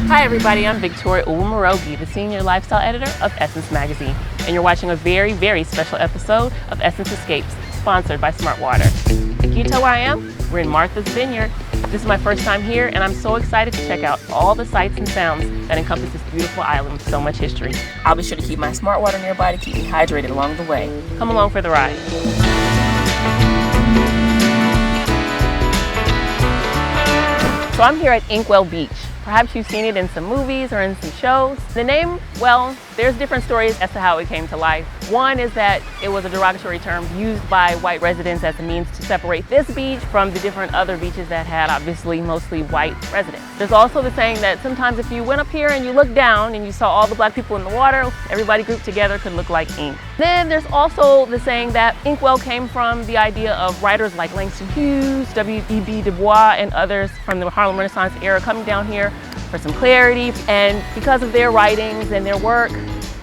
Hi everybody, I'm Victoria Uwumarogie, the Senior Lifestyle Editor of Essence Magazine, and you're watching a very, very special episode of Essence Escapes, sponsored by Smartwater. Can you tell where I am? We're in Martha's Vineyard. This is my first time here, and I'm so excited to check out all the sights and sounds that encompass this beautiful island with so much history. I'll be sure to keep my Smartwater nearby to keep me hydrated along the way. Come along for the ride. So I'm here at Inkwell Beach. Perhaps you've seen it in some movies or in some shows. The name, well, there's different stories as to how it came to life. One is that it was a derogatory term used by white residents as a means to separate this beach from the different other beaches that had obviously mostly white residents. There's also the saying that sometimes if you went up here and you looked down and you saw all the black people in the water, everybody grouped together could look like ink. Then there's also the saying that Inkwell came from the idea of writers like Langston Hughes, W.E.B. Du Bois, and others from the Harlem Renaissance era coming down here for some clarity. And because of their writings and their work,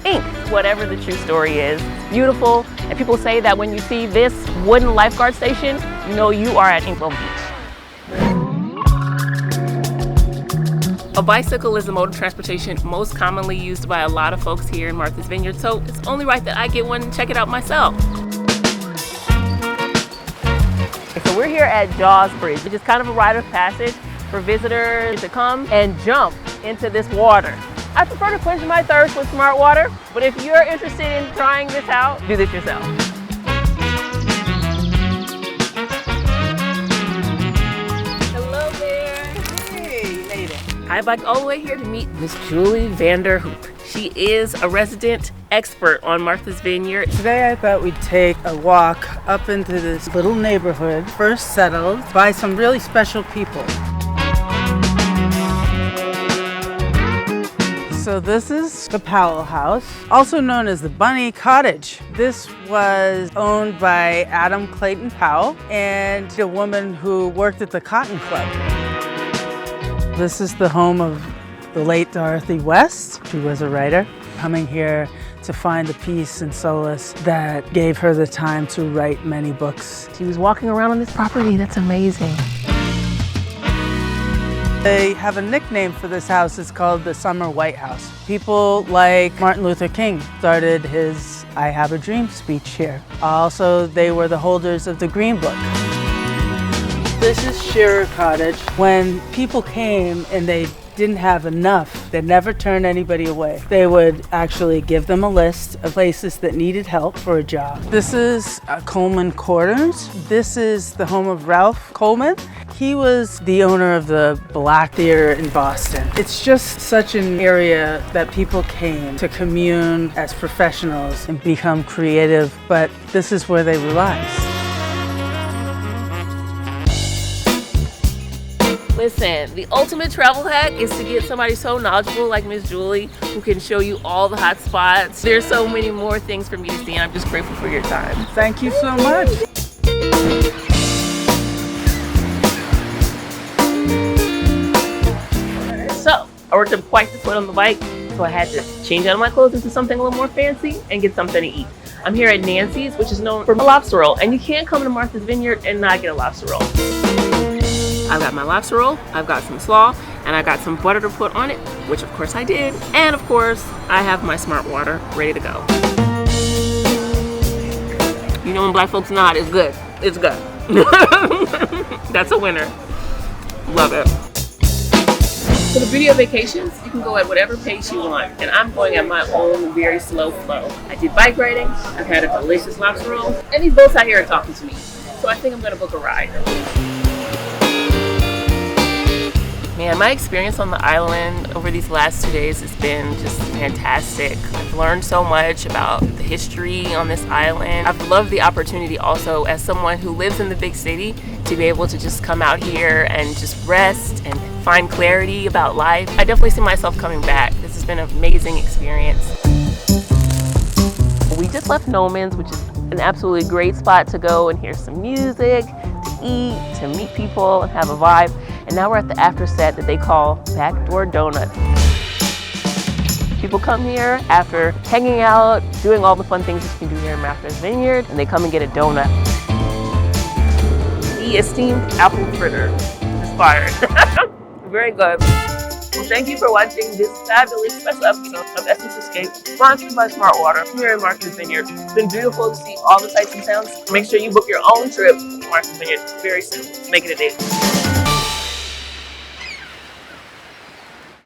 ink, whatever the true story is, it's beautiful. And people say that when you see this wooden lifeguard station, you know you are at Inkwell Beach. A bicycle is the mode of transportation most commonly used by a lot of folks here in Martha's Vineyard, so it's only right that I get one and check it out myself. So we're here at Jaws Bridge, which is kind of a rite of passage for visitors to come and jump into this water. I prefer to quench my thirst with Smartwater, but if you're interested in trying this out, do this yourself. Hello there. Hey, you made it. I biked all the way here to meet Miss Julie Vanderhoop. She is a resident expert on Martha's Vineyard. Today I thought we'd take a walk up into this little neighborhood, first settled by some really special people. So this is the Powell House, also known as the Bunny Cottage. This was owned by Adam Clayton Powell and a woman who worked at the Cotton Club. This is the home of the late Dorothy West. She was a writer, coming here to find the peace and solace that gave her the time to write many books. She was walking around on this property. That's amazing. They have a nickname for this house. It's called the Summer White House. People like Martin Luther King started his I Have a Dream speech here. Also, they were the holders of the Green Book. This is Shearer Cottage. When people came and they didn't have enough, they never turned anybody away. They would actually give them a list of places that needed help for a job. This is Coleman Quarters. This is the home of Ralph Coleman. He was the owner of the Black Theater in Boston. It's just such an area that people came to commune as professionals and become creative, but this is where they relax. Listen, the ultimate travel hack is to get somebody so knowledgeable like Miss Julie who can show you all the hot spots. There's so many more things for me to see, and I'm just grateful for your time. Thank you so much. So, I worked up quite the foot on the bike, so I had to change out of my clothes into something a little more fancy and get something to eat. I'm here at Nancy's, which is known for a lobster roll, and you can't come to Martha's Vineyard and not get a lobster roll. I've got my lobster roll, I've got some slaw, and I got some butter to put on it, which of course I did. And of course, I have my Smartwater ready to go. You know when black folks nod, it's good. It's good. That's a winner. Love it. For the beauty of vacations, you can go at whatever pace you want, and I'm going at my own very slow flow. I did bike riding, I've had a delicious lobster roll, and these boats out here are talking to me. So I think I'm gonna book a ride. Man, my experience on the island over these last 2 days has been just fantastic. I've learned so much about the history on this island. I've loved the opportunity also as someone who lives in the big city to be able to just come out here and just rest and find clarity about life. I definitely see myself coming back. This has been an amazing experience. We just left Noman's, which is an absolutely great spot to go and hear some music, to eat, to meet people and have a vibe. And now we're at the after set that they call Backdoor Donut. People come here after hanging out, doing all the fun things that you can do here in Martha's Vineyard, and they come and get a donut. The esteemed apple fritter is fired. Very good. Well, thank you for watching this fabulous special episode of Essence Escape, sponsored by Smartwater here in Martha's Vineyard. It's been beautiful to see all the sights and sounds. Make sure you book your own trip to Martha's Vineyard very soon. Make it a date.